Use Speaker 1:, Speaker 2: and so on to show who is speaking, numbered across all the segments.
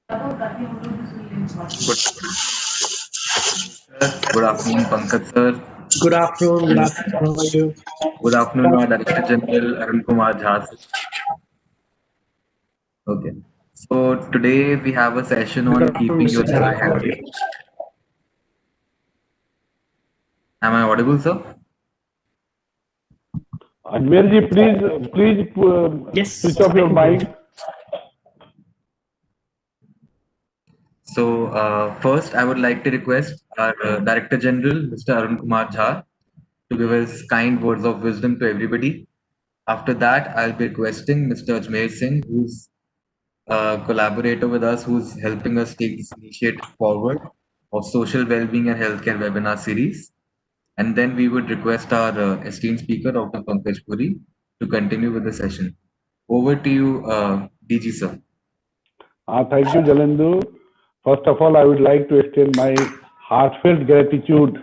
Speaker 1: Good afternoon, Pankaj sir.
Speaker 2: Good afternoon. Good afternoon. How are you?
Speaker 1: Good afternoon, our Director General Arun Kumar Jha. Okay. So today we have a session
Speaker 2: Good
Speaker 1: on
Speaker 2: afternoon,
Speaker 1: keeping
Speaker 2: Mr.
Speaker 1: your
Speaker 2: Jha.
Speaker 1: sky
Speaker 2: How are you?
Speaker 1: healthy. Am I audible, sir?
Speaker 3: Ajmerji, please
Speaker 2: Yes,
Speaker 3: switch off
Speaker 2: I
Speaker 3: your
Speaker 2: can hear
Speaker 3: mic.
Speaker 2: you.
Speaker 1: So first, I would like to request our Director General, Mr. Arun Kumar Jha, to give his kind words of wisdom to everybody. After that, I'll be requesting Mr. Ajmer Singh, who's a collaborator with us, who's helping us take this initiative forward of social well-being and healthcare webinar series. And then we would request our esteemed speaker, Dr. Pankaj Puri, to continue with the session. Over to you, DG sir.
Speaker 3: Thank you, Jalendu. First of all, I would like to extend my heartfelt gratitude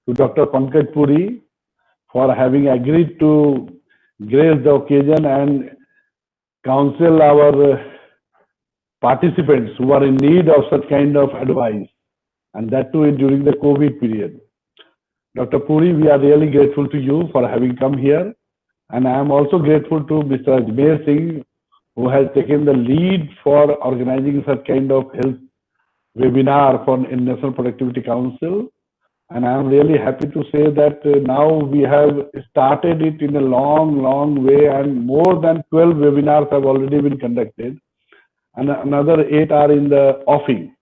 Speaker 3: to Dr. Pankaj Puri for having agreed to grace the occasion and counsel our participants who are in need of such kind of advice, and that too during the COVID period. Dr. Puri, we are really grateful to you for having come here, and I am also grateful to Mr. Ajmer Singh, who has taken the lead for organizing such kind of health webinar for National Productivity Council. And I am really happy to say that now we have started it in a long way, and more than 12 webinars have already been conducted, and another 8 are in the offing.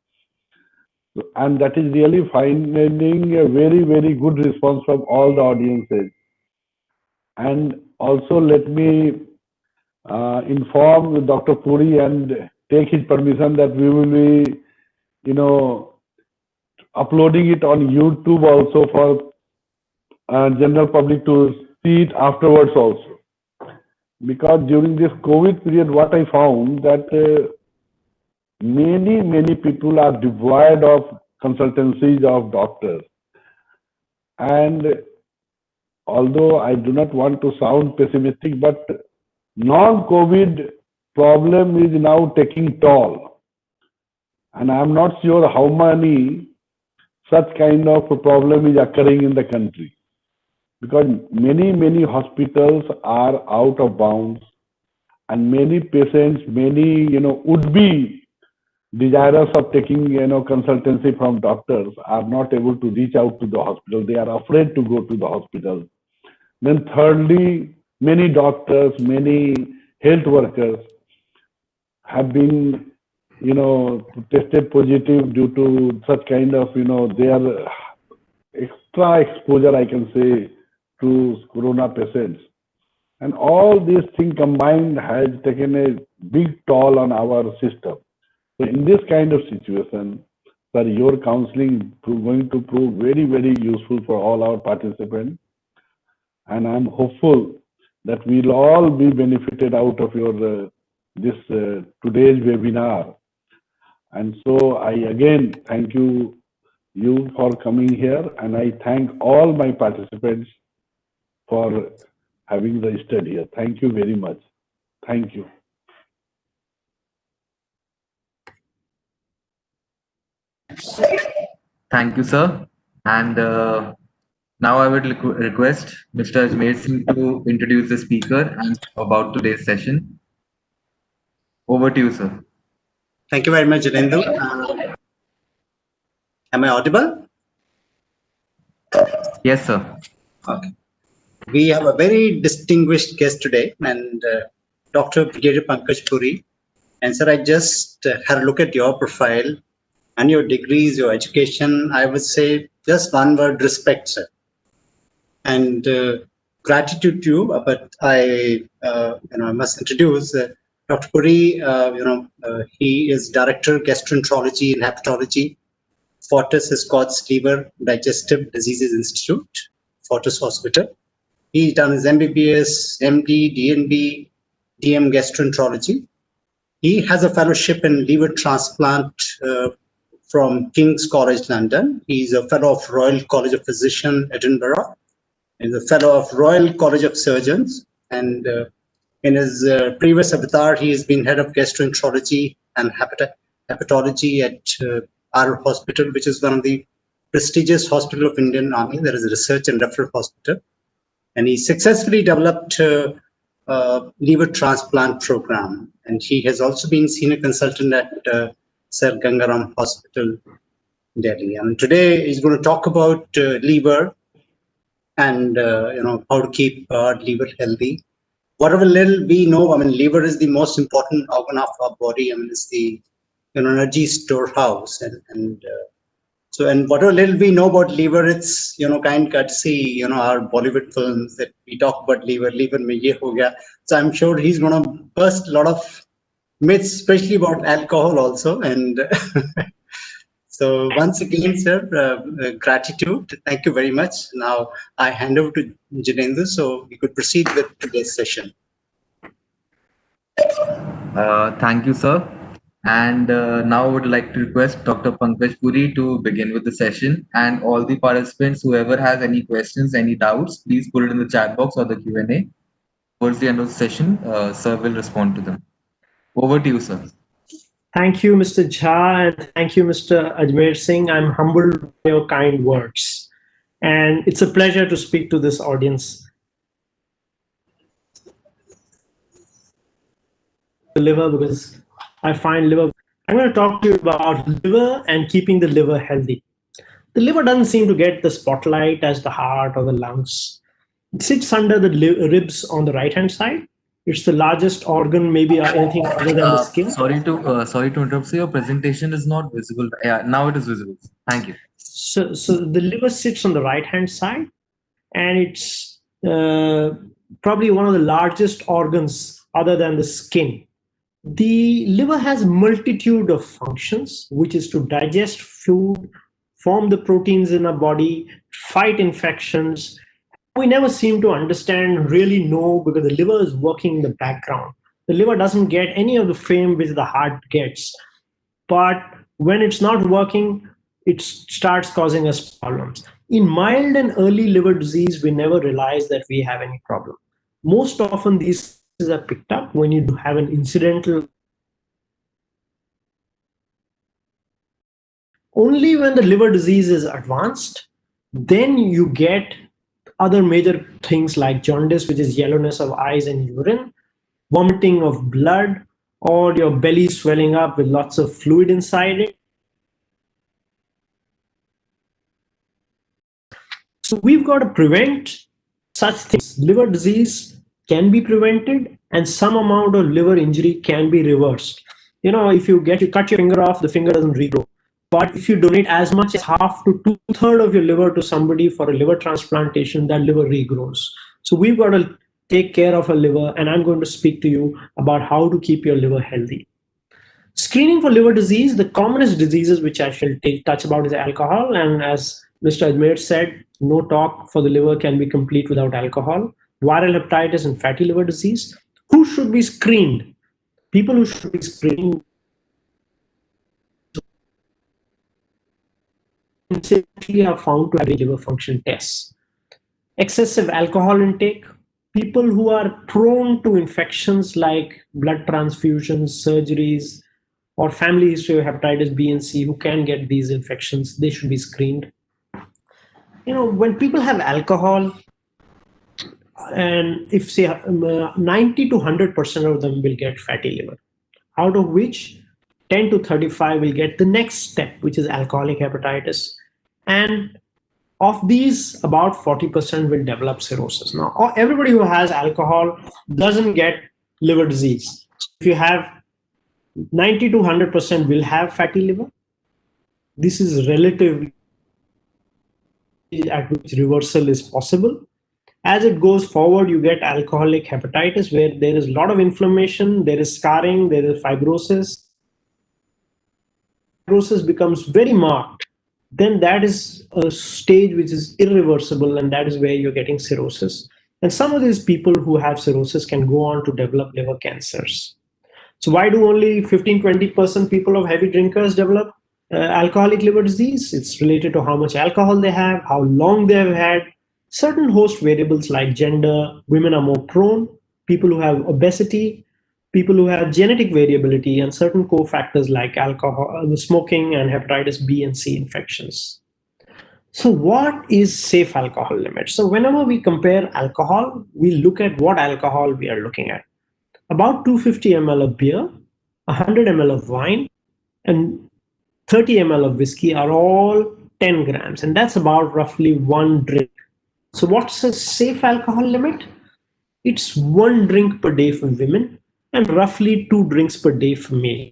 Speaker 3: And that is really finding a very good response from all the audiences. And also let me inform Dr. Puri and take his permission that we will be, uploading it on YouTube also for general public to see it afterwards also. Because during this COVID period, what I found that many people are devoid of consultancies of doctors. And although I do not want to sound pessimistic, but non-COVID problem is now taking toll. And I'm not sure how many such kind of a problem is occurring in the country. Because many hospitals are out of bounds, and many patients, many, would be desirous of taking, consultancy from doctors are not able to reach out to the hospital. They are afraid to go to the hospital. Then thirdly, many doctors, many health workers have been, tested positive due to such kind of, their extra exposure, I can say, to corona patients. And all these things combined has taken a big toll on our system. So in this kind of situation, sir, your counseling going to prove very useful for all our participants. And I'm hopeful that we'll all be benefited out of your this today's webinar. And so I again thank you for coming here, and I thank all my participants for having registered here. Thank you very much. Thank you.
Speaker 1: Thank you, sir. And now I would request Mr. Ajmer Singh to introduce the speaker and about today's session. Over to you, sir.
Speaker 4: Thank you very much, Jalendu. Am I audible?
Speaker 1: Yes, sir.
Speaker 4: Okay. We have a very distinguished guest today, and Dr. Brigadier Pankaj Puri. And sir, I just had a look at your profile and your degrees, your education. I would say just one word: respect, sir. And gratitude to you. But I must introduce Dr. Puri. He is Director Gastroenterology and Hepatology, Fortis Scott's Liver Digestive Diseases Institute, Fortis Hospital. He's done his MBBS, MD, DNB, DM Gastroenterology. He has a fellowship in liver transplant from King's College London. He's a fellow of Royal College of Physicians, Edinburgh. He's a fellow of Royal College of Surgeons. And in his previous avatar, he has been head of gastroenterology and hepatology at our hospital, which is one of the prestigious hospital of Indian Army. There is a research and referral hospital, and he successfully developed liver transplant program. And he has also been senior consultant at Sir Gangaram Hospital, Delhi. And today he's going to talk about liver and how to keep our liver healthy. Whatever little we know, I mean, liver is the most important organ of our body. I mean, it's the energy storehouse, and whatever little we know about liver, it's kind courtesy our Bollywood films that we talk about liver mein ye ho gaya. So I'm sure he's going to burst a lot of myths, especially about alcohol also. And so once again, sir, gratitude. Thank you very much. Now I hand over to Jinendra, so we could proceed with today's session.
Speaker 1: Thank you, sir. And now I would like to request Dr. Pankaj Puri to begin with the session. And all the participants, whoever has any questions, any doubts, please put it in the chat box or the Q&A. Towards the end of the session, sir will respond to them. Over to you, sir.
Speaker 2: Thank you, Mr. Jha, and thank you, Mr. Ajmer Singh. I'm humbled by your kind words. And it's a pleasure to speak to this audience. The liver, because I find liver. I'm going to talk to you about liver and keeping the liver healthy. The liver doesn't seem to get the spotlight as the heart or the lungs. It sits under the ribs on the right-hand side. It's the largest organ, maybe anything other than the skin.
Speaker 1: Sorry to interrupt. So your presentation is not visible. Yeah, now it is visible. Thank you.
Speaker 2: So the liver sits on the right-hand side, and it's probably one of the largest organs other than the skin. The liver has a multitude of functions, which is to digest food, form the proteins in our body, fight infections. We never seem to understand, really know, because the liver is working in the background. The liver doesn't get any of the fame which the heart gets. But when it's not working, it starts causing us problems. In mild and early liver disease, we never realize that we have any problem. Most often, these are picked up when you have an incidental. Only when the liver disease is advanced, then you get other major things like jaundice, which is yellowness of eyes and urine, vomiting of blood, or your belly swelling up with lots of fluid inside it. So we've got to prevent such things. Liver disease can be prevented, and some amount of liver injury can be reversed. If you cut your finger off, the finger doesn't regrow. But if you donate as much as half to 2/3 of your liver to somebody for a liver transplantation, that liver regrows. So we've got to take care of our liver, and I'm going to speak to you about how to keep your liver healthy. Screening for liver disease, the commonest diseases which I shall touch about is alcohol. And as Mr. Ajmer said, no talk for the liver can be complete without alcohol. Viral hepatitis and fatty liver disease. Who should be screened? People who should be screened are found to have liver function tests. Excessive alcohol intake. People who are prone to infections like blood transfusions, surgeries, or family history of hepatitis B and C who can get these infections, they should be screened. When people have alcohol, and if say 90 to 100% of them will get fatty liver, out of which 10 to 35 will get the next step, which is alcoholic hepatitis. And of these, about 40% will develop cirrhosis. Now, everybody who has alcohol doesn't get liver disease. If you have 90 to 100% will have fatty liver. This is relatively at which reversal is possible. As it goes forward, you get alcoholic hepatitis, where there is a lot of inflammation, there is scarring, there is fibrosis. Fibrosis becomes very marked. Then that is a stage which is irreversible, and that is where you're getting cirrhosis. And some of these people who have cirrhosis can go on to develop liver cancers. So why do only 15-20% people of heavy drinkers develop alcoholic liver disease? It's related to how much alcohol they have, how long they have had, certain host variables like gender. Women are more prone. People who have obesity, people who have genetic variability, and certain cofactors like alcohol, smoking, and hepatitis B and C infections. So, what is safe alcohol limit? So, whenever we compare alcohol, we look at what alcohol we are looking at. About 250 ml of beer, 100 ml of wine, and 30 ml of whiskey are all 10 grams, and that's about roughly one drink. So, what's a safe alcohol limit? It's one drink per day for women and roughly 2 drinks per day for male.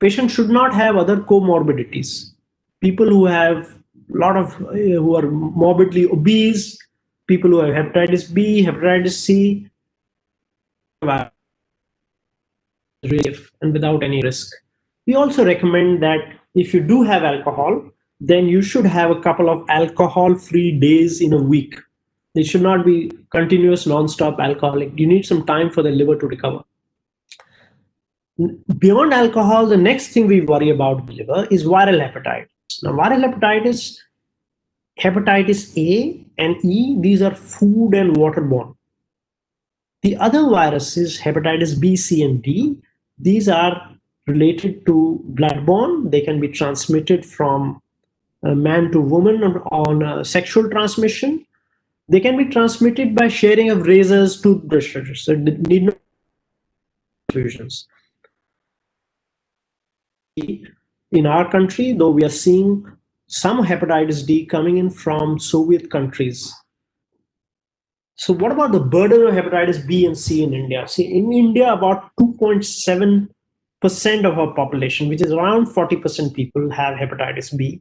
Speaker 2: Patients should not have other comorbidities. People who have a lot of who are morbidly obese, people who have hepatitis B, hepatitis C, and without any risk. We also recommend that if you do have alcohol, then you should have a couple of alcohol-free days in a week. It should not be continuous, non-stop alcoholic. You need some time for the liver to recover. Beyond alcohol, the next thing we worry about the liver is viral hepatitis. Now, viral hepatitis, hepatitis A and E, these are food and waterborne. The other viruses, hepatitis B, C, and D, these are related to bloodborne. They can be transmitted from man to woman on sexual transmission. They can be transmitted by sharing of razors, toothbrushes. So need no infusions. In our country, though, we are seeing some hepatitis D coming in from Soviet countries. So what about the burden of hepatitis B and C in India? See, in India, about 2.7% of our population, which is around 40% people, have hepatitis B.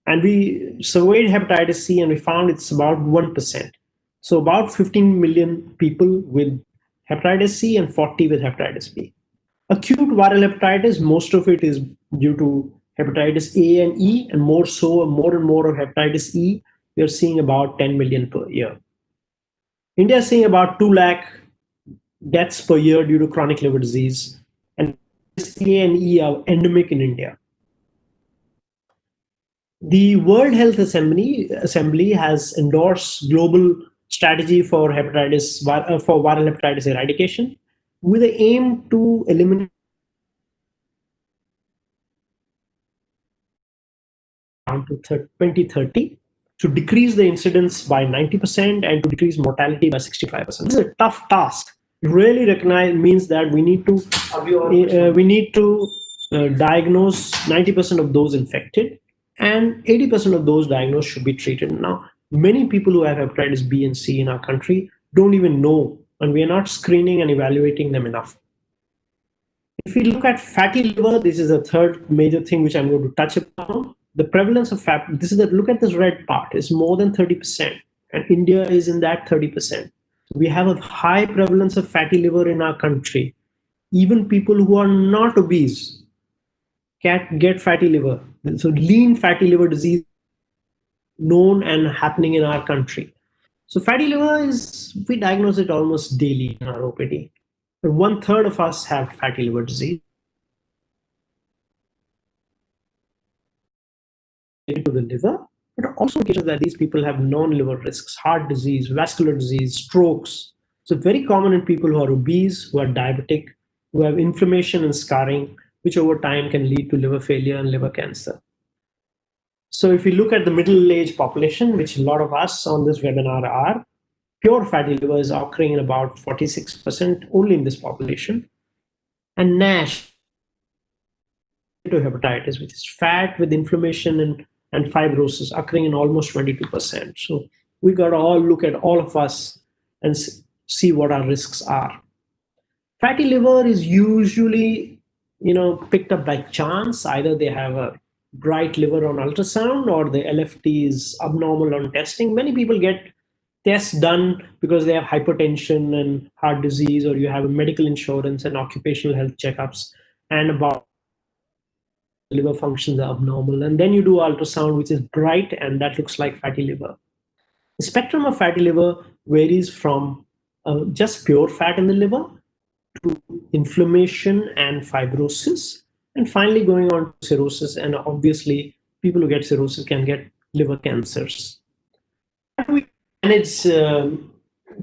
Speaker 2: And we surveyed hepatitis C and we found it's about 1%. So about 15 million people with hepatitis C and 40 with hepatitis B. Acute viral hepatitis, most of it is due to hepatitis A and E, and more and more of hepatitis E. We are seeing about 10 million per year. India is seeing about 2 lakh deaths per year due to chronic liver disease, and A and E are endemic in India. The World Health Assembly has endorsed global strategy for viral hepatitis eradication with the aim to eliminate down to 2030, to decrease the incidence by 90% and to decrease mortality by 65%. This is a tough task. It really means that we need to diagnose 90% of those infected, and 80% of those diagnosed should be treated. Now, many people who have hepatitis B and C in our country don't even know, and we are not screening and evaluating them enough. If we look at fatty liver, this is a third major thing which I'm going to touch upon. The prevalence of fat, look at this red part, is more than 30%, and India is in that 30%. We have a high prevalence of fatty liver in our country. Even people who are not obese can get fatty liver. So lean fatty liver disease known and happening in our country. So fatty liver we diagnose it almost daily in our OPD. 1/3 of us have fatty liver disease. To the liver, but also indications that these people have non-liver risks, heart disease, vascular disease, strokes. So very common in people who are obese, who are diabetic, who have inflammation and scarring, which over time can lead to liver failure and liver cancer. So if we look at the middle-aged population, which a lot of us on this webinar are, pure fatty liver is occurring in about 46% only in this population. And NASH, hepatitis, which is fat with inflammation and fibrosis, occurring in almost 22%. So we got to all look at all of us and see what our risks are. Fatty liver is usually, picked up by chance. Either they have a bright liver on ultrasound or the LFT is abnormal on testing. Many people get tests done because they have hypertension and heart disease, or you have a medical insurance and occupational health checkups, and about liver functions are abnormal. And then you do ultrasound, which is bright, and that looks like fatty liver. The spectrum of fatty liver varies from just pure fat in the liver to inflammation and fibrosis, and finally going on to cirrhosis. And obviously, people who get cirrhosis can get liver cancers. How do we manage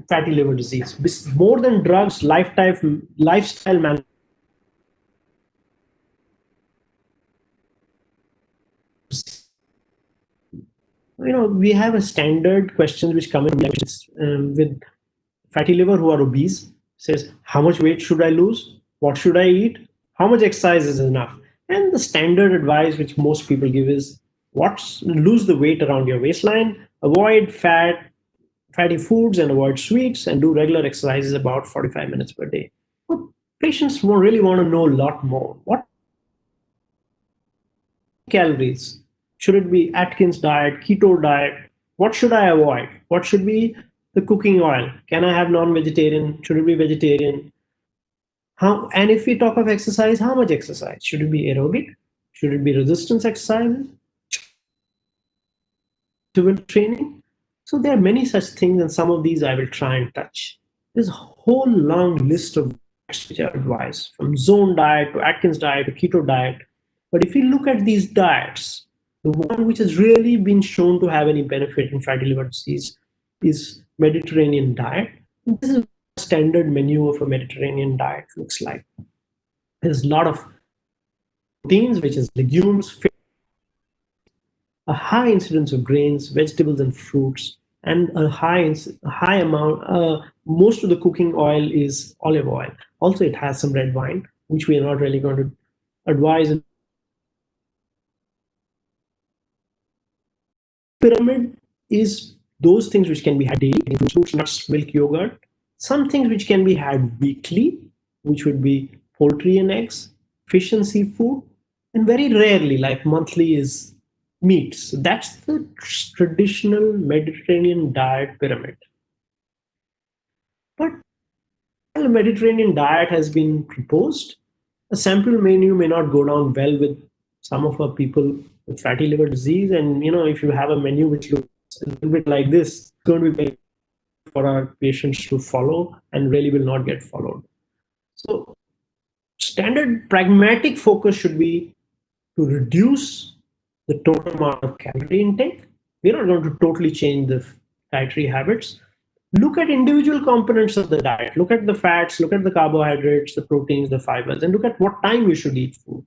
Speaker 2: fatty liver disease. More than drugs, lifestyle management. We have a standard questions which come in with fatty liver who are obese. Says, how much weight should I lose? What should I eat? How much exercise is enough? And the standard advice which most people give is lose the weight around your waistline, avoid fatty foods and avoid sweets, and do regular exercises about 45 minutes per day. But patients really want to know a lot more. What calories? Should it be Atkins diet, keto diet? What should I avoid? What should be the cooking oil? Can I have non-vegetarian? Should it be vegetarian? And if we talk of exercise, how much exercise? Should it be aerobic? Should it be resistance exercises? Interval training? So there are many such things, and some of these I will try and touch. There's a whole long list of diets which are advised, from zone diet to Atkins diet to keto diet. But if you look at these diets, the one which has really been shown to have any benefit in fatty liver disease is Mediterranean diet. This is a standard menu of a Mediterranean diet looks like. There's a lot of proteins, which is legumes, fish, a high incidence of grains, vegetables, and fruits, and a high amount. Most of the cooking oil is olive oil. Also, it has some red wine, which we are not really going to advise. Pyramid is those things which can be had daily, including fruits, nuts, milk, yogurt. Some things which can be had weekly, which would be poultry and eggs, fish and seafood, and very rarely, like monthly, is meat. So that's the traditional Mediterranean diet pyramid. But while the Mediterranean diet has been proposed, a sample menu may not go down well with some of our people with fatty liver disease. And if you have a menu which looks a little bit like this, it's going to be very for our patients to follow and really will not get followed. So standard pragmatic focus should be to reduce the total amount of calorie intake. We're not going to totally change the dietary habits. Look at individual components of the diet. Look at the fats, look at the carbohydrates, the proteins, the fibers, and look at what time you should eat food.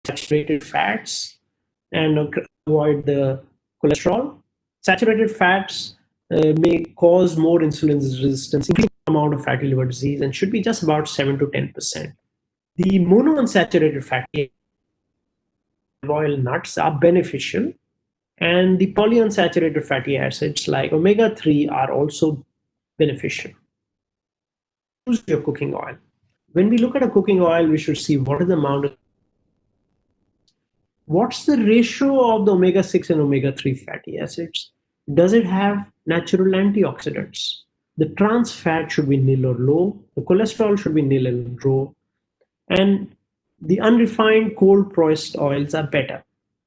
Speaker 2: Saturated fats and avoid the cholesterol. Saturated fats may cause more insulin resistance, increase the amount of fatty liver disease, and should be just about 7 to 10%. The monounsaturated fatty oil nuts are beneficial, and the polyunsaturated fatty acids like omega-3 are also beneficial. Choose your cooking oil. When we look at a cooking oil, we should see what is the amount of what's the ratio of the omega-6 and omega-3 fatty acids? Does it have natural antioxidants? The trans fat should be nil or low. The cholesterol should be nil and low. And the unrefined cold pressed oils are better.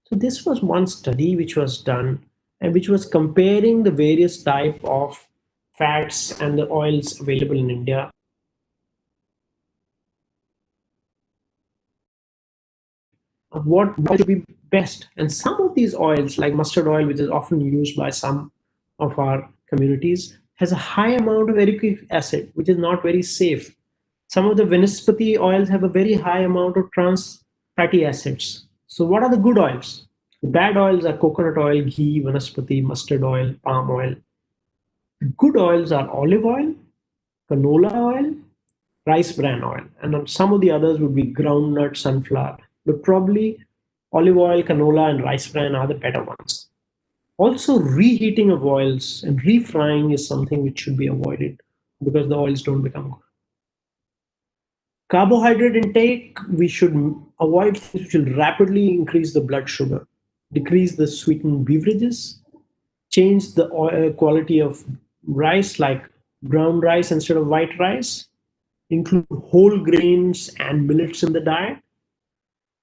Speaker 2: So this was one study which was done and which was comparing the various type of fats and the oils available in India. What should be best? And some of these oils, like mustard oil, which is often used by some of our communities, has a high amount of aerobic acid, which is not very safe. Some of the Vanaspati oils have a very high amount of trans fatty acids. So what are the good oils? The bad oils are coconut oil, ghee, Vanaspati, mustard oil, palm oil. The good oils are olive oil, canola oil, rice bran oil, and some of the others would be groundnut, sunflower, but probably olive oil, canola, and rice bran are the better ones. Also, reheating of oils and refrying is something which should be avoided because the oils don't become good. Carbohydrate intake, we should avoid things which will rapidly increase the blood sugar, decrease the sweetened beverages, change the quality of rice like brown rice instead of white rice, include whole grains and millets in the diet.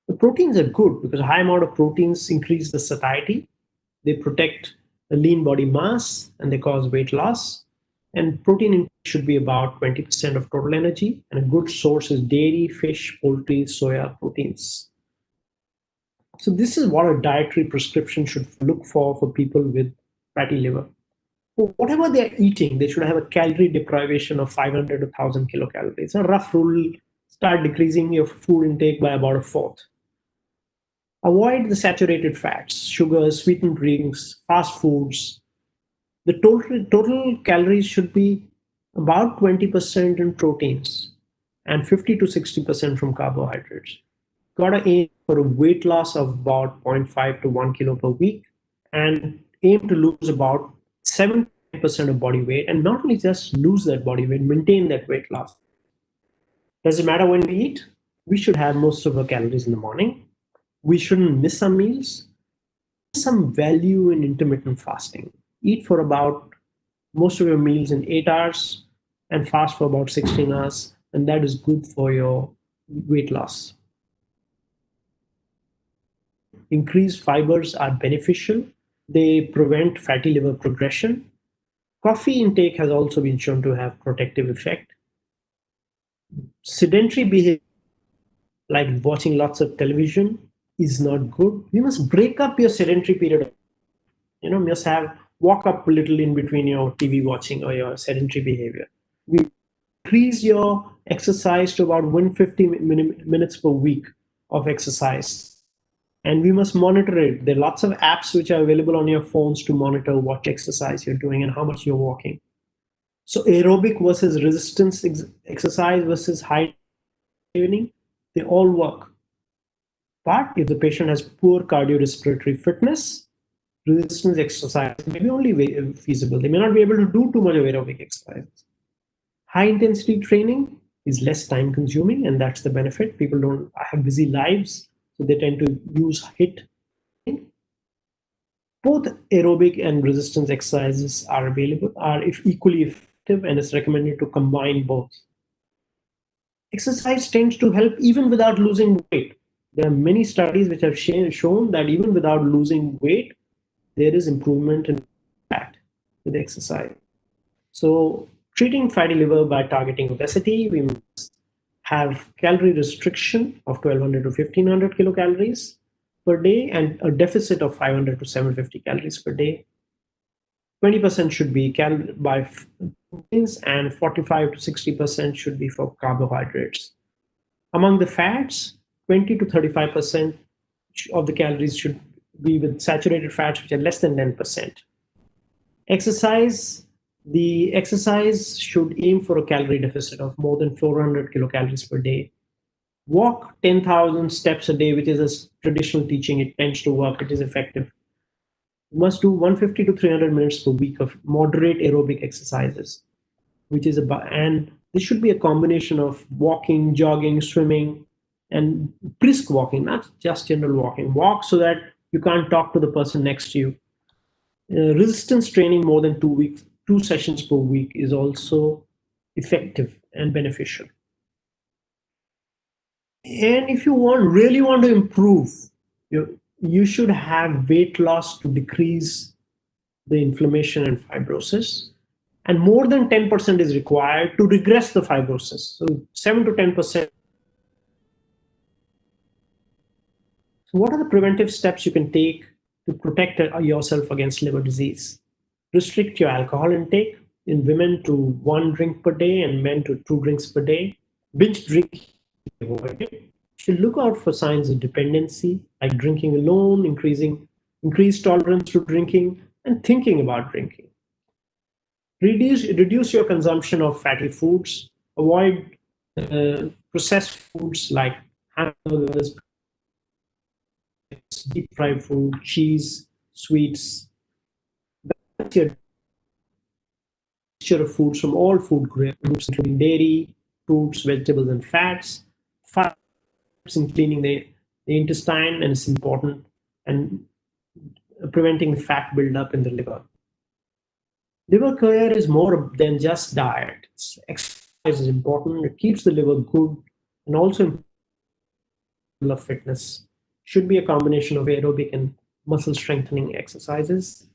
Speaker 2: The proteins are good because a high amount of proteins increase the satiety. They protect the lean body mass and they cause weight loss. And protein intake should be about 20% of total energy. And a good source is dairy, fish, poultry, soya proteins. So this is what a dietary prescription should look for people with fatty liver. So whatever they're eating, they should have a calorie deprivation of 500 to 1,000 kilocalories. A rough rule: start decreasing your food intake by about a fourth. Avoid the saturated fats, sugars, sweetened drinks, fast foods. The total calories should be about 20% in proteins and 50 to 60% from carbohydrates. Gotta aim for a weight loss of about zero point 0.5 to 1 kilo per week, and aim to lose about 7% of body weight, and not only just lose that body weight, maintain that weight loss. Does it matter when we eat? We should have most of our calories in the morning. We shouldn't miss some meals. Some value in intermittent fasting. Eat for about most of your meals in 8 hours and fast for about 16 hours, and that is good for your weight loss. Increased fibers are beneficial. They prevent fatty liver progression. Coffee intake has also been shown to have protective effect. Sedentary behavior, like watching lots of television, is not good. You must break up your sedentary period. Must have walk up a little in between your TV watching or your sedentary behavior. We increase your exercise to about 150 minutes per week of exercise. And we must monitor it. There are lots of apps which are available on your phones to monitor what exercise you're doing and how much you're walking. So aerobic versus resistance exercise versus high training, they all work. But if the patient has poor cardiorespiratory fitness, resistance exercise may be only feasible. They may not be able to do too much of aerobic exercise. High intensity training is less time consuming, and that's the benefit. People don't have busy lives, so they tend to use HIIT. Both aerobic and resistance exercises are available, are equally effective, and it's recommended to combine both. Exercise tends to help even without losing weight. There are many studies which have shown that even without losing weight, there is improvement in fat with exercise. So treating fatty liver by targeting obesity, we must have calorie restriction of 1,200 to 1,500 kilocalories per day and a deficit of 500 to 750 calories per day. 20% should be by proteins and 45 to 60% should be for carbohydrates. Among the fats, 20 to 35% of the calories should be with saturated fats, which are less than 10%. The exercise should aim for a calorie deficit of more than 400 kilocalories per day. Walk 10,000 steps a day, which is a traditional teaching. It tends to work. It is effective. You must do 150 to 300 minutes per week of moderate aerobic exercises, which is and this should be a combination of walking, jogging, swimming, and brisk walking, not just general walking. Walk so that you can't talk to the person next to you. Resistance training more than 2 sessions per week is also effective and beneficial. And if you really want to improve, you should have weight loss to decrease the inflammation and fibrosis. And more than 10% is required to regress the fibrosis. So 7 to 10%. So what are the preventive steps you can take to protect yourself against liver disease? Restrict your alcohol intake in women to 1 drink per day and men to 2 drinks per day. Binge drinking avoided. You should look out for signs of dependency, like drinking alone, increased tolerance to drinking, and thinking about drinking. Reduce your consumption of fatty foods. Avoid processed foods like hamburgers, deep fried food, cheese, sweets. Balance your mixture of foods from all food groups, including dairy, fruits, vegetables, and fats. Fats in cleaning the intestine, and it's important, and preventing fat buildup in the liver. Liver care is more than just diet. Exercise is important. It keeps the liver good, and also of fitness should be a combination of aerobic and muscle strengthening exercises.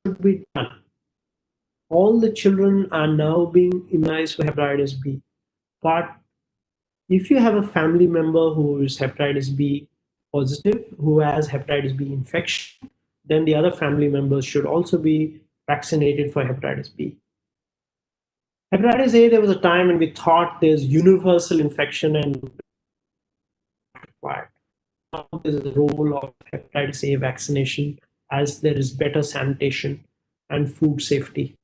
Speaker 2: Should be done. All the children are now being immunized for hepatitis B, but If you have a family member who is hepatitis B positive, who has hepatitis B infection, then the other family members should also be vaccinated for hepatitis B. Hepatitis A, there was a time when we thought there's universal infection and required. Now there's a role of hepatitis A vaccination as there is better sanitation and food safety.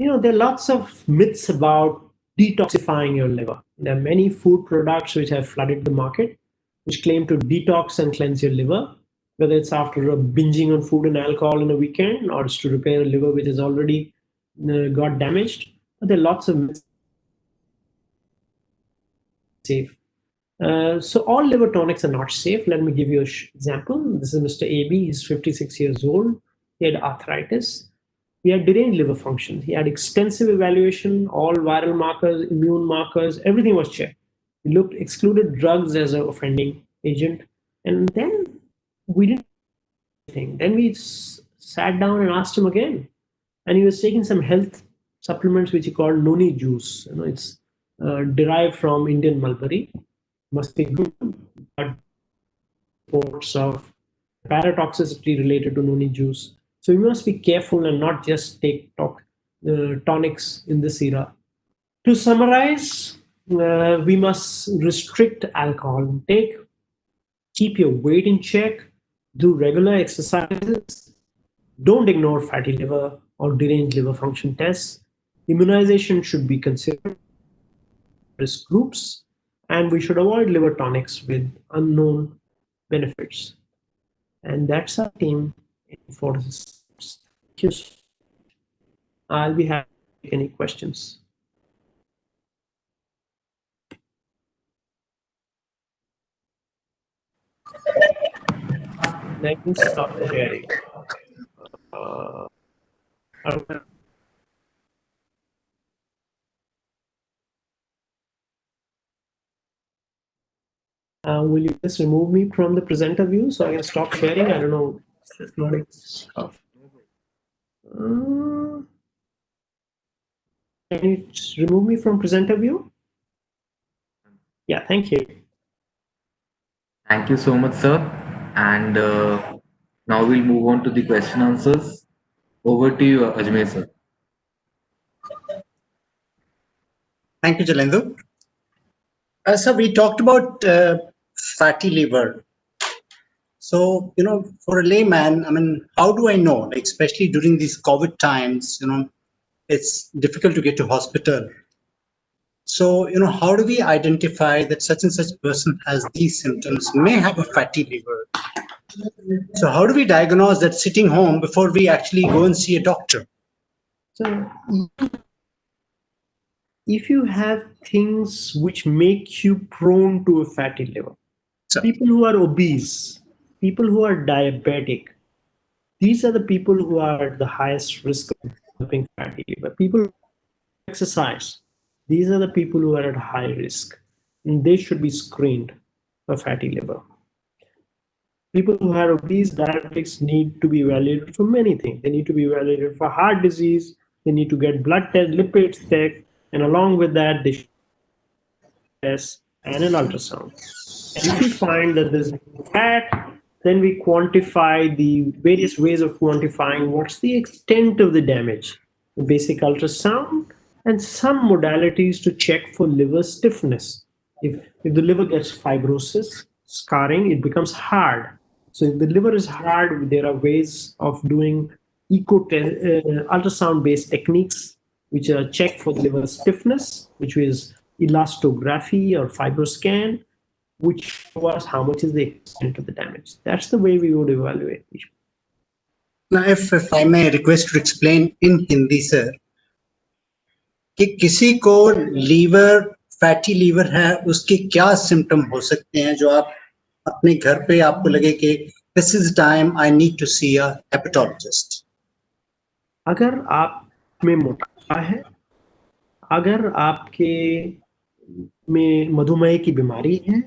Speaker 2: There are lots of myths about detoxifying your liver. There are many food products which have flooded the market, which claim to detox and cleanse your liver, whether it's after a binging on food and alcohol in a weekend or it's to repair a liver which has already got damaged. But there are lots of myths. Safe. So all liver tonics are not safe. Let me give you an example. This is Mr. AB. He's 56 years old. He had arthritis. He had deranged liver function. He had extensive evaluation, all viral markers, immune markers, everything was checked. We excluded drugs as an offending agent. And then we didn't do anything. Then we sat down and asked him again. And he was taking some health supplements which he called noni juice. It's derived from Indian mulberry. Must be good, but reports of paratoxicity related to noni juice. So we must be careful and not just take tonics in this era. To summarize, we must restrict alcohol intake, keep your weight in check, do regular exercises, don't ignore fatty liver or deranged liver function tests. Immunization should be considered risk groups, and we should avoid liver tonics with unknown benefits. And that's our team for this. Thank you. I'll be happy to take any questions. I can stop sharing. Will you just remove me from the presenter view so I can stop sharing? I don't know. It's not stuff. Can you just remove me from presenter view? Yeah, thank you.
Speaker 1: Thank you so much, sir. And now we'll move on to the question answers. Over to you, Ajmer, sir.
Speaker 4: Thank you, Jalendu. So we talked about fatty liver. So, for a layman, how do I know, like, especially during these COVID times, it's difficult to get to hospital. So, how do we identify that such and such person has these symptoms, may have a fatty liver? So how do we diagnose that sitting home before we actually go and see a doctor?
Speaker 2: So if you have things which make you prone to a fatty liver, people who are obese, people who are diabetic, these are the people who are at the highest risk of developing fatty liver. People who exercise, these are the people who are at high risk, and they should be screened for fatty liver. People who are obese, diabetics need to be evaluated for many things. They need to be evaluated for heart disease, they need to get blood test, lipids checked, and along with that, they should test and an ultrasound. And if we find that there's fat, then we quantify the various ways of quantifying what's the extent of the damage, the basic ultrasound, and some modalities to check for liver stiffness. If the liver gets fibrosis, scarring, it becomes hard. So if the liver is hard, there are ways of doing ultrasound-based techniques which are check for the liver stiffness, which is elastography or fibroscan, which show us how much is the extent of the damage. That's the way we would evaluate.
Speaker 4: Now, if I may request to explain in Hindi, sir, कि किसी को liver fatty liver है उसके क्या symptom हो सकते हैं जो आप अपने घर पे आपको लगे कि this is time I need to see a hepatologist?
Speaker 2: अगर आप में मोटापा है, अगर आपके में मधुमेह की बीमारी है,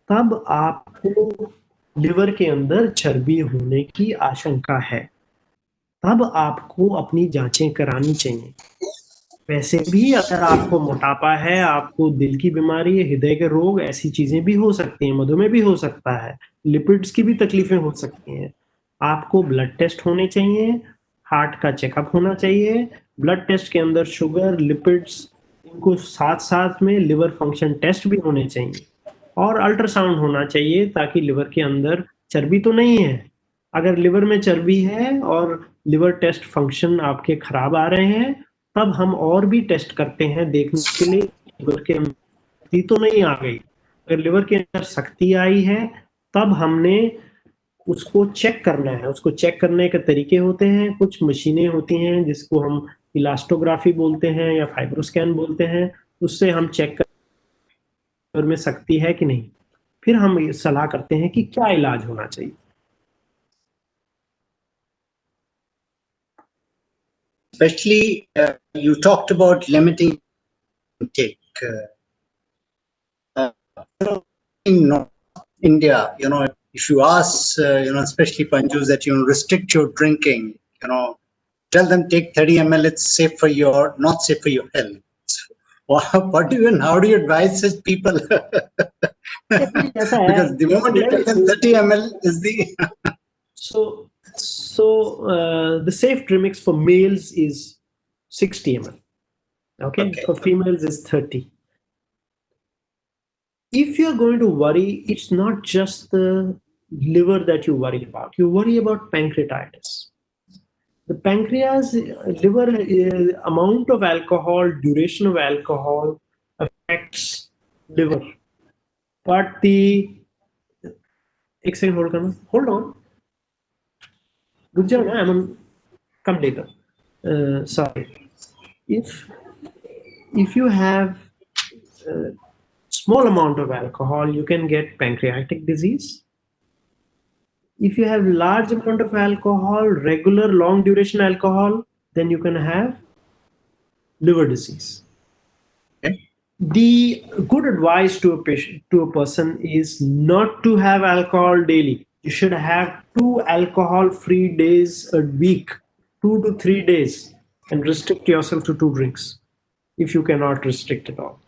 Speaker 2: तब आपको लिवर के अंदर चर्बी होने की आशंका है, तब आपको अपनी जांचें करानी चाहिए. वैसे भी अगर आपको मोटापा है, आपको दिल की बीमारी है, हृदय के रोग, ऐसी चीजें भी हो सकती हैं, मधुमेह भी हो सकता है, लिपिड्स की भी तकलीफें हो सकती हैं। आपको ब्लड टेस्ट होने चाहिए, हार्ट का चेकअप होना चाहिए। ब्लड टेस्ट के अंदर शुगर, लिपिड्स, इनको साथ साथ में लिवर फंक्शन टेस्ट भी होने चाहिए, और अल्ट्रासाउंड होना चाहिए ताकि लिवर के अंदर चर्बी तो नहीं है। अगर लिवर में चर्बी है और लिवर टेस्ट फंक्शन आपके खराब आ रहे हैं, तब हम और भी टेस्ट करते हैं देखने के लिए लिवर के अंदर शक्ति तो नहीं आ गई। अगर लिवर के अंदर शक्ति आई है, तब हमने उसको चेक करना है। उसको चेक करने के तरीके होते हैं, कुछ मशीनें होती हैं जिसको हम इलास्टोग्राफी बोलते हैं या फाइब्रोस्कैन बोलते हैं। उससे हम चेक कर में शक्ति है कि नहीं, फिर हम ये सलाह करते हैं कि क्या इलाज होना चाहिए।
Speaker 4: Especially, you talked about limiting intake. In North India, if you ask, especially Panjus, that restrict your drinking, tell them take 30 ml, it's safe for your, not safe for your health. How do you advise such people?
Speaker 2: ऐसा है,
Speaker 4: Because the moment you tell them 30 ml is the
Speaker 2: the safe premix for males is 60 ml. Okay, for females is 30. If you're going to worry, it's not just the liver that you worry about. You worry about pancreatitis. The pancreas, liver, amount of alcohol, duration of alcohol affects liver. But एक second hold करना, hold on, रुक जाओ ना, come later. Sorry. If you have a small amount of alcohol, you can get pancreatic disease. If you have large amount of alcohol, regular long duration alcohol, then you can have liver disease. The good advice to a person is not to have alcohol daily. You should have 2 alcohol-free days a week, 2 to 3 days, and restrict yourself to 2 drinks if you cannot restrict at all.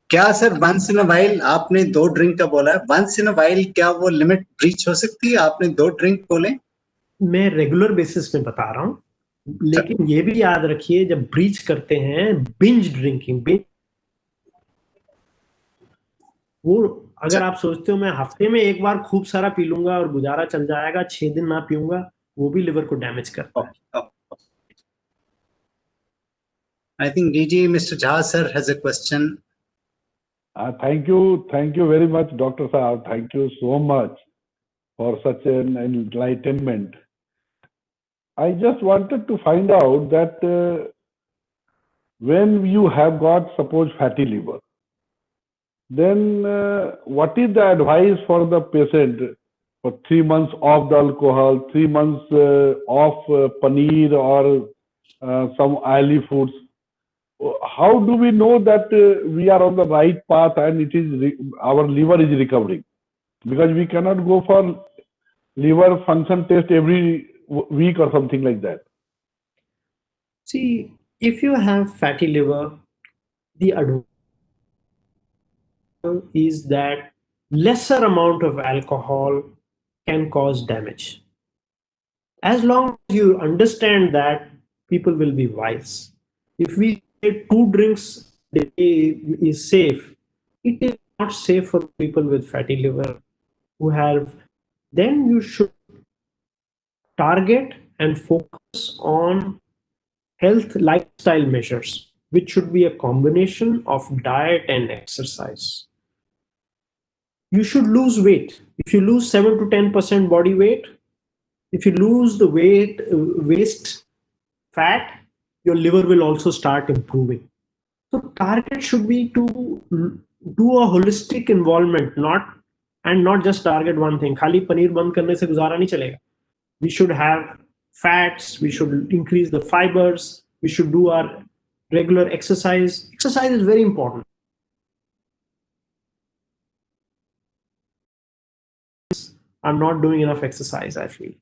Speaker 4: क्या sir once in a while आपने 2 drink का बोला है, once in a while क्या वो limit breach हो सकती है? आपने 2 ड्रिंक बोले।
Speaker 2: मैं रेगुलर बेसिस पे बता रहा हूँ, लेकिन ये भी याद रखिए जब ब्रीच करते हैं, बिंज ड्रिंकिंग, वो अगर आप सोचते हो मैं हफ्ते में एक बार खूब सारा पी लूंगा और गुजारा चल जाएगा, 6 दिन ना पीऊंगा, वो भी लिवर को डैमेज करता है।
Speaker 4: I think DG Mr. Jha sir has a question.
Speaker 3: Thank you very much, Dr. Saab. Thank you so much for such an enlightenment. I just wanted to find out that when you have got, suppose, fatty liver, then what is the advice for the patient for 3 months off the alcohol, 3 months off paneer or some oily foods? How do we know that we are on the right path and it is our liver is recovering? Because we cannot go for liver function test every week or something like that.
Speaker 2: See, if you have fatty liver, the advice is that lesser amount of alcohol can cause damage. As long as you understand that, people will be wise. If we say 2 drinks a day is safe, it is not safe for people with fatty liver who have, then you should target and focus on health lifestyle measures, which should be a combination of diet and exercise. You should lose weight. If you lose 7 to 10% body weight, if you lose the waist fat, your liver will also start improving. So target should be to do a holistic involvement, not just target one thing. खाली पनीर बंद करने से गुजारा नहीं चलेगा. We should have fats, we should increase the fibers, we should do our regular exercise. Exercise is very important. I'm not doing enough exercise, I feel.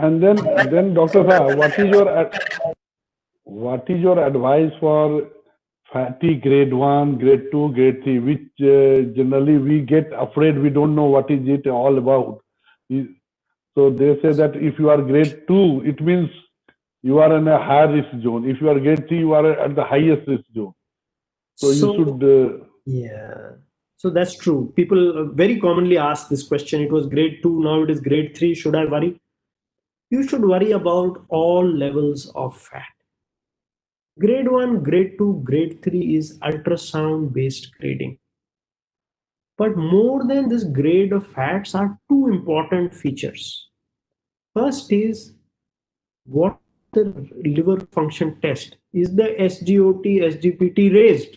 Speaker 3: And then Dr. Saab, what is your advice for fatty grade 1, grade 2, grade 3, which generally we get afraid, we don't know what is it all about. So they say that if you are grade 2, it means you are in a higher risk zone. If you are grade 3, you are at the highest risk zone. So you should...
Speaker 2: Yeah. So that's true. People very commonly ask this question. It was grade 2, now it is grade 3. Should I worry? You should worry about all levels of fat. Grade 1, grade 2, grade 3 is ultrasound based grading. But more than this grade of fats are two important features. First is what the liver function test. Is the SGOT, SGPT raised?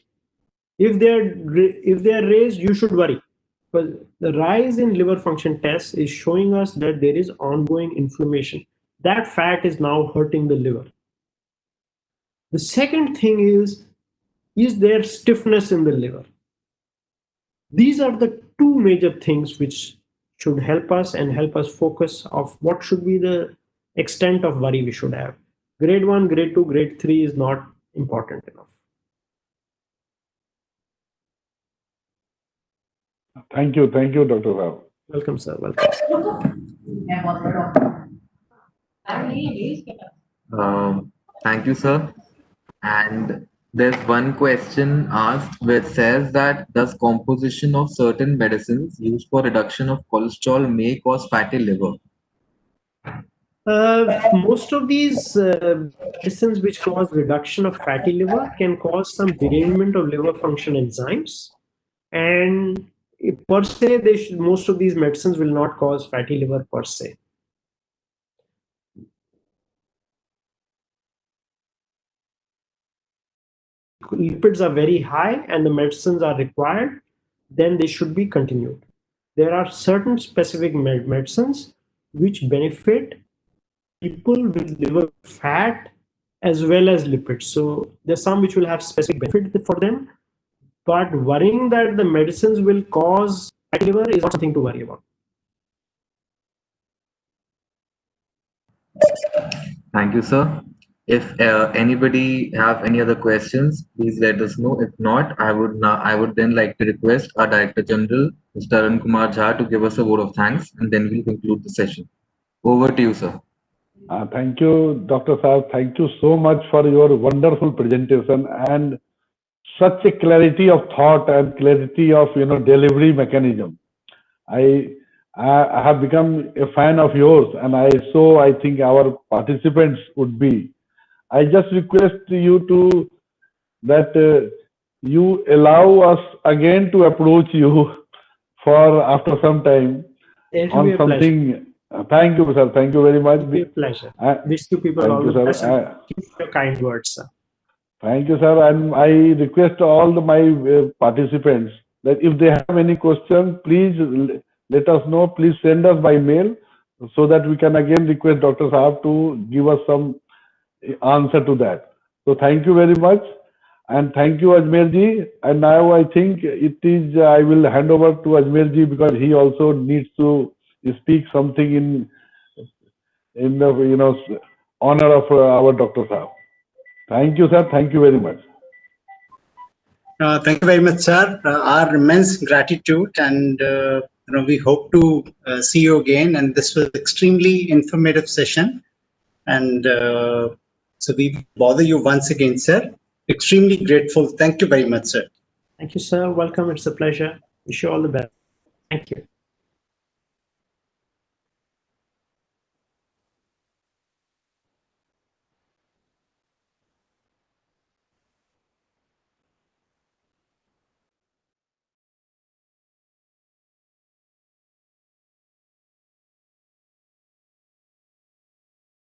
Speaker 2: If they are raised, you should worry. But the rise in liver function tests is showing us that there is ongoing inflammation. That fat is now hurting the liver. The second thing is there stiffness in the liver? These are the two major things which should help us and help us focus of what should be the extent of worry we should have. Grade 1, grade 2, grade 3 is not important enough.
Speaker 3: Thank you, Dr. Rao.
Speaker 2: Welcome, sir. Welcome.
Speaker 1: Thank you, sir. And there's one question asked which says that does composition of certain medicines used for reduction of cholesterol may cause fatty liver?
Speaker 2: Most of these medicines which cause reduction of fatty liver can cause some derangement of liver function enzymes, and per se most of these medicines will not cause fatty liver per se. Lipids are very high and the medicines are required, then they should be continued. There are certain specific medicines which benefit people with liver fat as well as lipids. So there's some which will have specific benefit for them, but worrying that the medicines will cause fatty liver is not something to worry about.
Speaker 1: Thank you, sir. If anybody have any other questions, please let us know. If not, I would then like to request our Director General, Mr. Arun Kumar Jha, to give us a vote of thanks, and then we'll conclude the session. Over to you, sir.
Speaker 3: Thank you, Dr. Saab. Thank you so much for your wonderful presentation and such a clarity of thought and clarity of delivery mechanism. I have become a fan of yours, and I think our participants would be. I just request you that you allow us again to approach you for after some time on something. Thank you, sir. Thank you very much.
Speaker 2: It will be a pleasure. Wish you people all the best. Your kind words, sir.
Speaker 3: Thank you, sir. And I request all my participants that if they have any questions, please let us know. Please send us by mail so that we can again request Dr. Saab to give us some answer to that. So thank you very much. And thank you, Ajmer ji. And now I think I will hand over to Ajmer ji because he also needs to speak something in the honor of our Dr. Saab. Thank you, sir. Thank you very much.
Speaker 4: Thank you very much, sir. Our immense gratitude, and we hope to see you again. And this was extremely informative session. And so we bother you once again, sir. Extremely grateful. Thank you very much, sir.
Speaker 2: Thank you, sir. Welcome. It's a pleasure. Wish you all the best. Thank you.